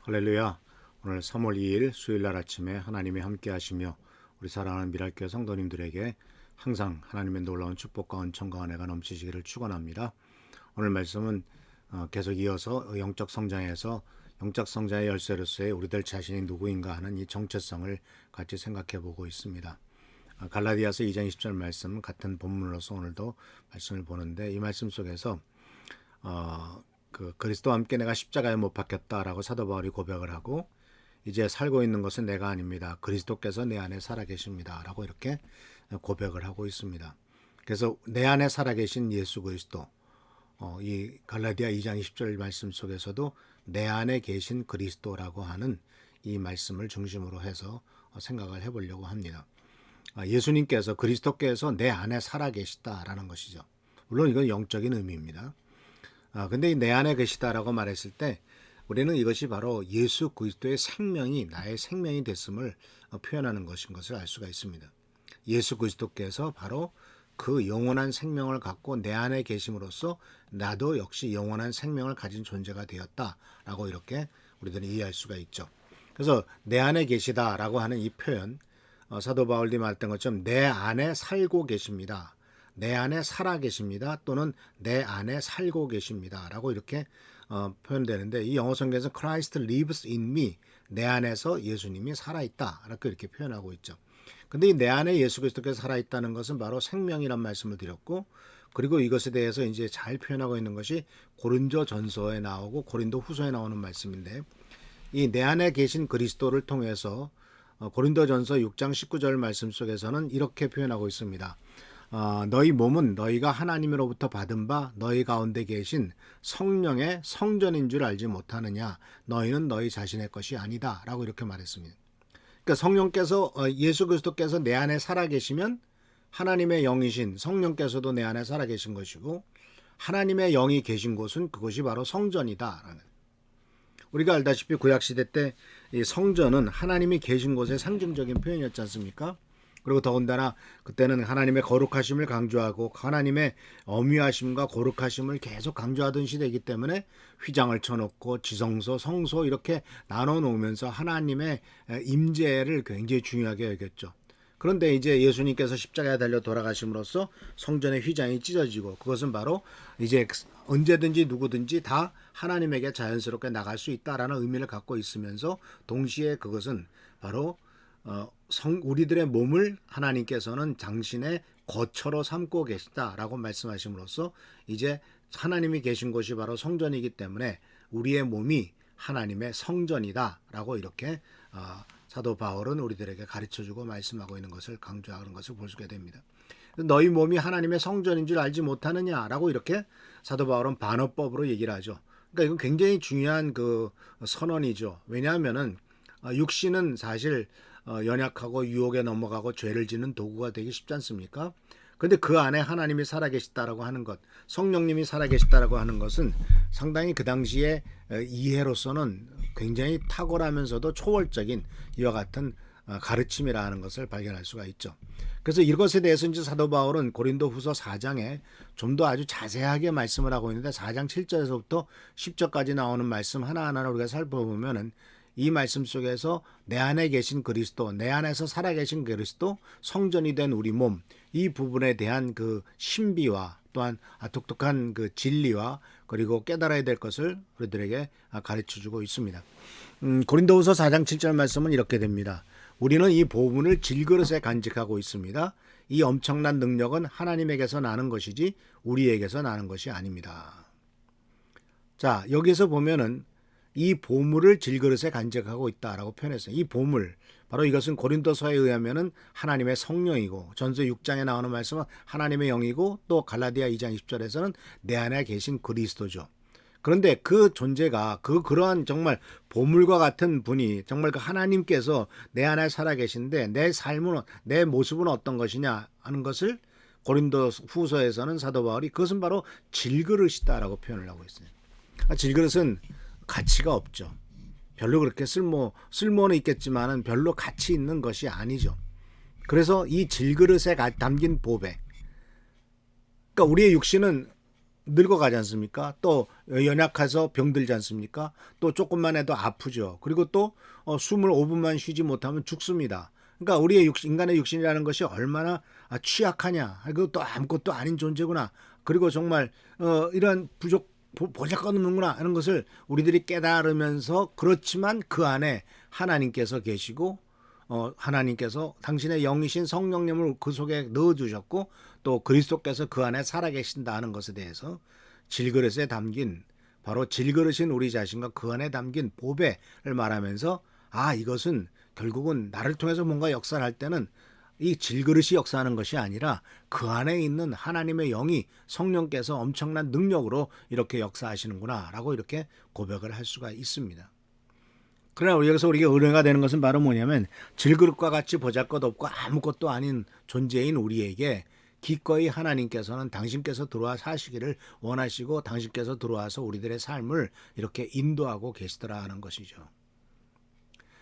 할렐루야. 오늘 3월 2일 수요일날 아침에 하나님이 함께 하시며 우리 사랑하는 미랄교회 성도님들에게 항상 하나님의 놀라운 축복과 은총과 은혜가 넘치시기를 축원합니다. 오늘 말씀은 계속 이어서 영적 성장에서 영적 성장의 열쇠로서의 우리들 자신이 누구인가 하는 이 정체성을 같이 생각해 보고 있습니다. 갈라디아서 2장 20절 말씀 같은 본문으로서 오늘도 말씀을 보는데 이 말씀 속에서 그리스도와 함께 내가 십자가에 못 박혔다라고 사도 바울이 고백을 하고 이제 살고 있는 것은 내가 아닙니다. 그리스도께서 내 안에 살아계십니다. 라고 이렇게 고백을 하고 있습니다. 그래서 내 안에 살아계신 예수 그리스도, 이 갈라디아 2장 20절 말씀 속에서도 내 안에 계신 그리스도라고 하는 이 말씀을 중심으로 해서 생각을 해보려고 합니다. 예수님께서 그리스도께서 내 안에 살아계시다라는 것이죠. 물론 이건 영적인 의미입니다. 근데 내 안에 계시다라고 말했을 때 우리는 이것이 바로 예수 그리스도의 생명이 나의 생명이 됐음을 표현하는 것인 것을 알 수가 있습니다. 예수 그리스도께서 바로 그 영원한 생명을 갖고 내 안에 계심으로써 나도 역시 영원한 생명을 가진 존재가 되었다라고 이렇게 우리들은 이해할 수가 있죠. 그래서 내 안에 계시다라고 하는 이 표현, 사도 바울이 말했던 것처럼 내 안에 살고 계십니다. 내 안에 살아 계십니다. 또는 내 안에 살고 계십니다. 라고 이렇게 표현되는데 이 영어 성경에서 Christ lives in me. 내 안에서 예수님이 살아있다. 이렇게 표현하고 있죠. 근데 이 내 안에 예수 그리스도께서 살아있다는 것은 바로 생명이란 말씀을 드렸고 그리고 이것에 대해서 이제 잘 표현하고 있는 것이 고린도 전서에 나오고 고린도 후서에 나오는 말씀인데 이 내 안에 계신 그리스도를 통해서 고린도 전서 6장 19절 말씀 속에서는 이렇게 표현하고 있습니다. 너희 몸은 너희가 하나님으로부터 받은 바 너희 가운데 계신 성령의 성전인 줄 알지 못하느냐. 너희는 너희 자신의 것이 아니다. 라고 이렇게 말했습니다. 그러니까 성령께서 예수 그리스도께서 내 안에 살아계시면 하나님의 영이신 성령께서도 내 안에 살아계신 것이고 하나님의 영이 계신 곳은 그것이 바로 성전이다. 우리가 알다시피 구약시대 때 이 성전은 하나님이 계신 곳의 상징적인 표현이었지 않습니까? 그리고 더군다나 그때는 하나님의 거룩하심을 강조하고 하나님의 엄위하심과 거룩하심을 계속 강조하던 시대이기 때문에 휘장을 쳐놓고 지성소, 성소 이렇게 나눠놓으면서 하나님의 임재를 굉장히 중요하게 여겼죠. 그런데 이제 예수님께서 십자가에 달려 돌아가심으로써 성전의 휘장이 찢어지고 그것은 바로 이제 언제든지 누구든지 다 하나님에게 자연스럽게 나갈 수 있다라는 의미를 갖고 있으면서 동시에 그것은 바로 우리들의 몸을 하나님께서는 당신의 거처로 삼고 계시다라고 말씀하심으로써 이제 하나님이 계신 곳이 바로 성전이기 때문에 우리의 몸이 하나님의 성전이다라고 이렇게 사도 바울은 우리들에게 가르쳐주고 말씀하고 있는 것을 강조하는 것을 볼 수가 됩니다. 너희 몸이 하나님의 성전인 줄 알지 못하느냐라고 이렇게 사도 바울은 반어법으로 얘기를 하죠. 그러니까 이건 굉장히 중요한 그 선언이죠. 왜냐하면은 육신은 사실 연약하고 유혹에 넘어가고 죄를 짓는 도구가 되기 쉽지 않습니까? 그런데 그 안에 하나님이 살아계시다라고 하는 것, 성령님이 살아계시다라고 하는 것은 상당히 그 당시에 이해로서는 굉장히 탁월하면서도 초월적인 이와 같은 가르침이라는 것을 발견할 수가 있죠. 그래서 이것에 대해서 이제 사도 바울은 고린도 후서 4장에 좀 더 아주 자세하게 말씀을 하고 있는데 4장 7절에서부터 10절까지 나오는 말씀 하나하나를 우리가 살펴보면은 이 말씀 속에서 내 안에 계신 그리스도, 내 안에서 살아계신 그리스도, 성전이 된 우리 몸, 이 부분에 대한 그 신비와 또한 독특한 그 진리와 그리고 깨달아야 될 것을 우리들에게 가르쳐주고 있습니다. 고린도후서 4장 7절 말씀은 이렇게 됩니다. 우리는 이 복음을 질그릇에 간직하고 있습니다. 이 엄청난 능력은 하나님에게서 나는 것이지 우리에게서 나는 것이 아닙니다. 자, 여기서 보면은 이 보물을 질그릇에 간직하고 있다라고 표현했어요. 이 보물, 바로 이것은 고린도서에 의하면은 하나님의 성령이고 전서 6장에 나오는 말씀은 하나님의 영이고 또 갈라디아 2장 20절에서는 내 안에 계신 그리스도죠. 그런데 그 존재가 그러한 정말 보물과 같은 분이 정말 그 하나님께서 내 안에 살아계신데 내 삶은 내 모습은 어떤 것이냐 하는 것을 고린도 후서에서는 사도 바울이 그것은 바로 질그릇이다라고 표현을 하고 있어요. 질그릇은 가치가 없죠. 별로 그렇게 쓸모는 있겠지만은 별로 가치 있는 것이 아니죠. 그래서 이 질그릇에 담긴 보배. 그러니까 우리의 육신은 늙어가지 않습니까? 또 연약해서 병들지 않습니까? 또 조금만 해도 아프죠. 그리고 또 숨을 5분만 쉬지 못하면 죽습니다. 그러니까 우리의 인간의 육신이라는 것이 얼마나 취약하냐. 그리고 또 아무것도 아닌 존재구나. 그리고 정말 이런 보잘것없는구나 하는 것을 우리들이 깨달으면서, 그렇지만 그 안에 하나님께서 계시고 하나님께서 당신의 영이신 성령님을 그 속에 넣어주셨고 또 그리스도께서 그 안에 살아계신다 하는 것에 대해서 질그릇에 담긴, 바로 질그릇인 우리 자신과 그 안에 담긴 보배를 말하면서, 이것은 결국은 나를 통해서 뭔가 역사를 할 때는 이 질그릇이 역사하는 것이 아니라 그 안에 있는 하나님의 영이, 성령께서 엄청난 능력으로 이렇게 역사하시는구나 라고 이렇게 고백을 할 수가 있습니다. 그러나 여기서 우리가 은혜가 되는 것은 바로 뭐냐면, 질그릇과 같이 보잘것없고 아무것도 아닌 존재인 우리에게 기꺼이 하나님께서는 당신께서 들어와 사시기를 원하시고 당신께서 들어와서 우리들의 삶을 이렇게 인도하고 계시더라 하는 것이죠.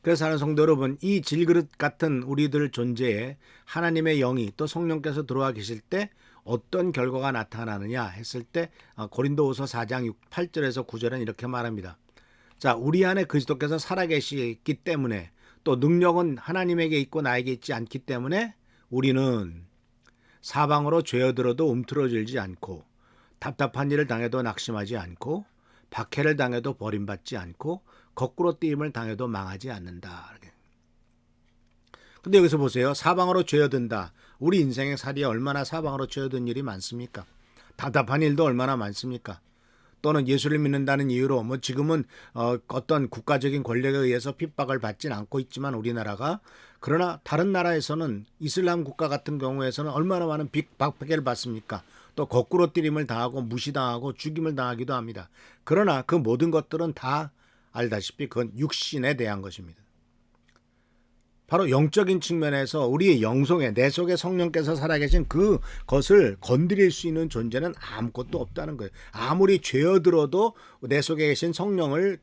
그래서 하는 성도 여러분, 이 질그릇 같은 우리들 존재에 하나님의 영이 또 성령께서 들어와 계실 때 어떤 결과가 나타나느냐 했을 때 고린도후서 4장 8절에서 9절은 이렇게 말합니다. 자, 우리 안에 그리스도께서 살아계시기 때문에, 또 능력은 하나님에게 있고 나에게 있지 않기 때문에 우리는 사방으로 죄어들어도 움트러들지 않고, 답답한 일을 당해도 낙심하지 않고, 박해를 당해도 버림받지 않고, 거꾸로 뛰임을 당해도 망하지 않는다. 근데 여기서 보세요. 사방으로 죄어든다. 우리 인생의 살이 얼마나 사방으로 죄어든 일이 많습니까? 답답한 일도 얼마나 많습니까? 또는 예수를 믿는다는 이유로 지금은 어떤 국가적인 권력에 의해서 핍박을 받진 않고 있지만 우리나라가, 그러나 다른 나라에서는 이슬람 국가 같은 경우에서는 얼마나 많은 박해를 받습니까? 또 거꾸로 뛰림을 당하고 무시당하고 죽임을 당하기도 합니다. 그러나 그 모든 것들은 다 알다시피 그건 육신에 대한 것입니다. 바로 영적인 측면에서 우리의 영성에, 내 속에 성령께서 살아계신 그것을 건드릴 수 있는 존재는 아무것도 없다는 거예요. 아무리 죄어들어도 내 속에 계신 성령을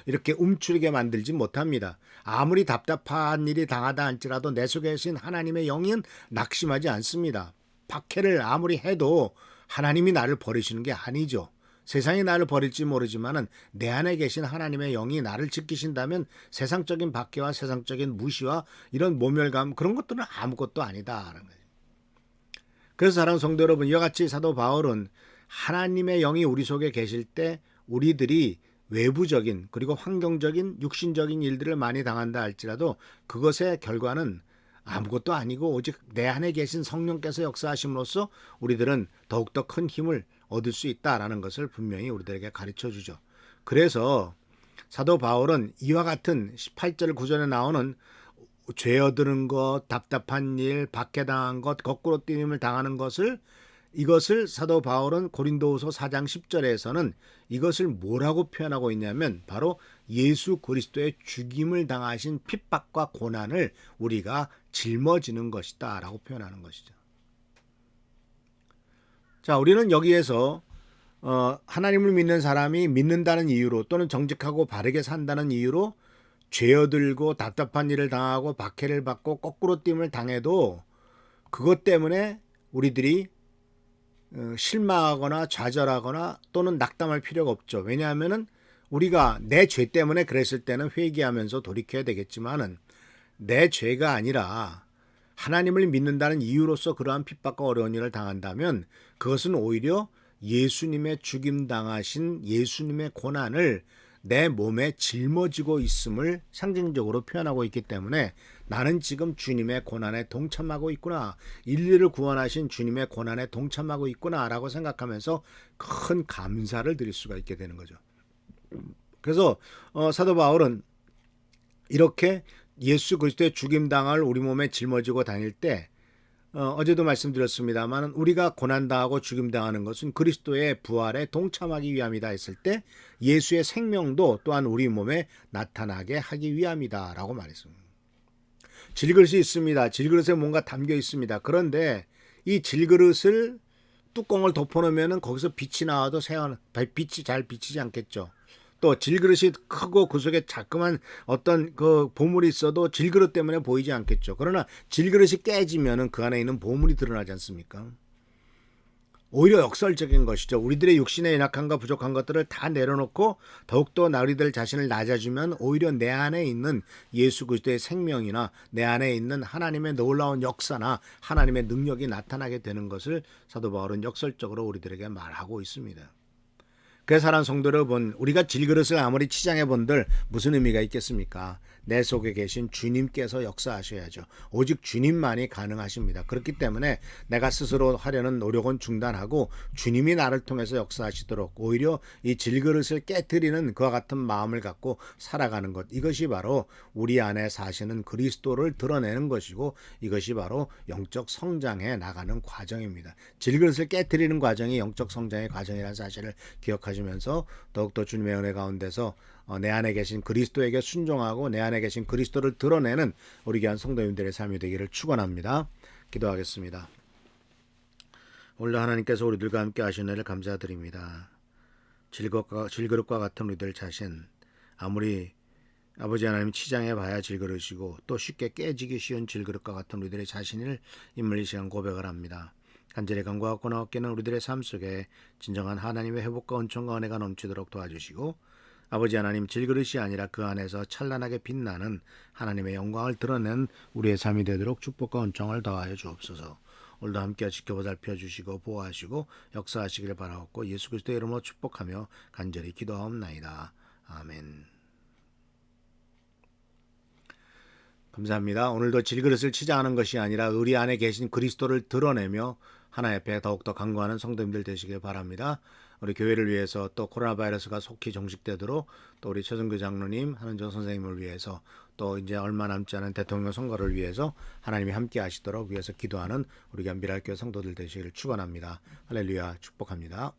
이렇게 움츠리게 만들지 못합니다. 아무리 답답한 일이 당하다 할지라도 내 속에 계신 하나님의 영은 낙심하지 않습니다. 박해를 아무리 해도 하나님이 나를 버리시는 게 아니죠. 세상이 나를 버릴지 모르지만은 내 안에 계신 하나님의 영이 나를 지키신다면 세상적인 박해와 세상적인 무시와 이런 모멸감, 그런 것들은 아무것도 아니다라는 거예요. 그래서 사랑하는 성도 여러분, 이와 같이 사도 바울은 하나님의 영이 우리 속에 계실 때 우리들이 외부적인 그리고 환경적인 육신적인 일들을 많이 당한다 할지라도 그것의 결과는 아무것도 아니고 오직 내 안에 계신 성령께서 역사하심으로써 우리들은 더욱더 큰 힘을 얻을 수 있다라는 것을 분명히 우리들에게 가르쳐 주죠. 그래서 사도 바울은 이와 같은 18절 9절에 나오는 죄어드는 것, 답답한 일, 박해당한 것, 거꾸로 뛰임을 당하는 것을, 이것을 사도 바울은 고린도후서 4장 10절에서는 이것을 뭐라고 표현하고 있냐면 바로 예수 그리스도의 죽임을 당하신 핍박과 고난을 우리가 짊어지는 것이다 라고 표현하는 것이죠. 자, 우리는 여기에서 하나님을 믿는 사람이 믿는다는 이유로 또는 정직하고 바르게 산다는 이유로 죄어들고 답답한 일을 당하고 박해를 받고 거꾸로 뛰임을 당해도 그것 때문에 우리들이 실망하거나 좌절하거나 또는 낙담할 필요가 없죠. 왜냐하면은 우리가 내 죄 때문에 그랬을 때는 회개하면서 돌이켜야 되겠지만은 내 죄가 아니라 하나님을 믿는다는 이유로서 그러한 핍박과 어려운 일을 당한다면 그것은 오히려 예수님의 죽임 당하신 예수님의 고난을 내 몸에 짊어지고 있음을 상징적으로 표현하고 있기 때문에 나는 지금 주님의 고난에 동참하고 있구나, 인류를 구원하신 주님의 고난에 동참하고 있구나 라고 생각하면서 큰 감사를 드릴 수가 있게 되는 거죠. 그래서 사도 바울은 이렇게 예수 그리스도의 죽임당할 우리 몸에 짊어지고 다닐 때 어제도 말씀드렸습니다만 우리가 고난당하고 죽임당하는 것은 그리스도의 부활에 동참하기 위함이다 했을 때 예수의 생명도 또한 우리 몸에 나타나게 하기 위함이다 라고 말했습니다. 질그릇이 있습니다. 질그릇에 뭔가 담겨 있습니다. 그런데 이 질그릇을 뚜껑을 덮어놓으면 거기서 빛이 나와도 빛이 잘 비치지 않겠죠. 또 질그릇이 크고 그 속에 자그만 어떤 그 보물이 있어도 질그릇 때문에 보이지 않겠죠. 그러나 질그릇이 깨지면은 그 안에 있는 보물이 드러나지 않습니까? 오히려 역설적인 것이죠. 우리들의 육신의 연약함과 부족한 것들을 다 내려놓고 더욱더 우리들 자신을 낮아주면 오히려 내 안에 있는 예수 그리스도의 생명이나 내 안에 있는 하나님의 놀라운 역사나 하나님의 능력이 나타나게 되는 것을 사도 바울은 역설적으로 우리들에게 말하고 있습니다. 그래서 사랑하는 성도 여러분, 우리가 질그릇을 아무리 치장해 본들 무슨 의미가 있겠습니까? 내 속에 계신 주님께서 역사하셔야죠. 오직 주님만이 가능하십니다. 그렇기 때문에 내가 스스로 하려는 노력은 중단하고 주님이 나를 통해서 역사하시도록 오히려 이 질그릇을 깨트리는 그와 같은 마음을 갖고 살아가는 것, 이것이 바로 우리 안에 사시는 그리스도를 드러내는 것이고 이것이 바로 영적 성장해 나가는 과정입니다. 질그릇을 깨트리는 과정이 영적 성장의 과정이라는 사실을 기억하시면서 더욱더 주님의 은혜 가운데서 내 안에 계신 그리스도에게 순종하고 내 안에 계신 그리스도를 드러내는 우리 귀한 성도님들의 삶이 되기를 축원합니다. 기도하겠습니다. 오늘 하나님께서 우리들과 함께 하신 은혜를 감사드립니다. 질그릇과 같은 우리들 자신, 아무리 아버지 하나님 치장해 봐야 질그릇이고 또 쉽게 깨지기 쉬운 질그릇과 같은 우리들의 자신을 인물 이 시간 고백을 합니다. 간절히 간구하고 나옵기는 우리들의 삶 속에 진정한 하나님의 회복과 은총과 은혜가 넘치도록 도와주시고 아버지 하나님, 질그릇이 아니라 그 안에서 찬란하게 빛나는 하나님의 영광을 드러낸 우리의 삶이 되도록 축복과 은총을 더하여 주옵소서. 오늘도 함께 지켜보 살펴주시고 보호하시고 역사하시기를 바라옵고 예수 그리스도의 이름으로 축복하며 간절히 기도하옵나이다. 아멘. 감사합니다. 오늘도 질그릇을 치장하는 것이 아니라 우리 안에 계신 그리스도를 드러내며 하나 옆에 더욱더 강구하는 성도님들 되시길 바랍니다. 우리 교회를 위해서 또 코로나 바이러스가 속히 종식되도록 또 우리 최승규 장로님, 한은정 선생님을 위해서 또 이제 얼마 남지 않은 대통령 선거를 위해서 하나님이 함께 하시도록 위해서 기도하는 우리 감비랄교회 성도들 되시기를 축원합니다. 할렐루야, 축복합니다.